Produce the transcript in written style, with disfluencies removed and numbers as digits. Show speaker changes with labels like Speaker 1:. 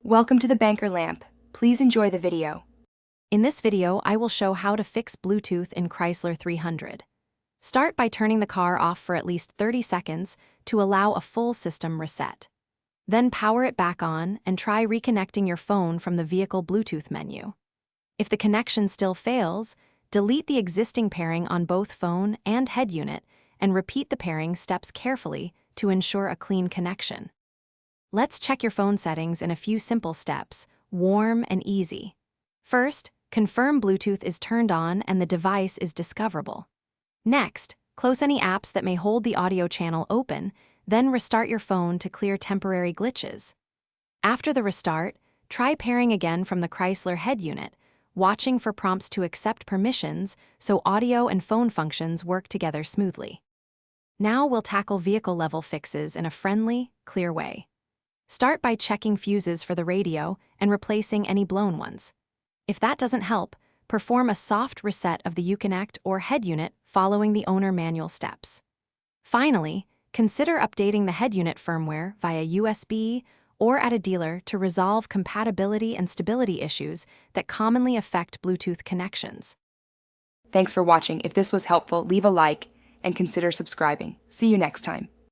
Speaker 1: Welcome to the Banker Lamp. Please enjoy the video.
Speaker 2: In this video, I will show how to fix Bluetooth in Chrysler 300. Start by turning the car off for at least 30 seconds to allow a full system reset. Then power it back on and try reconnecting your phone from the vehicle Bluetooth menu. If the connection still fails, delete the existing pairing on both phone and head unit and repeat the pairing steps carefully to ensure a clean connection. Let's check your phone settings in a few simple steps, warm and easy. First, confirm Bluetooth is turned on and the device is discoverable. Next, close any apps that may hold the audio channel open, then restart your phone to clear temporary glitches. After the restart, try pairing again from the Chrysler head unit, watching for prompts to accept permissions so audio and phone functions work together smoothly. Now we'll tackle vehicle-level fixes in a friendly, clear way. Start by checking fuses for the radio and replacing any blown ones. If that doesn't help, perform a soft reset of the Uconnect or head unit following the owner manual steps. Finally, consider updating the head unit firmware via USB or at a dealer to resolve compatibility and stability issues that commonly affect Bluetooth connections.
Speaker 1: Thanks for watching. If this was helpful, leave a like and consider subscribing. See you next time.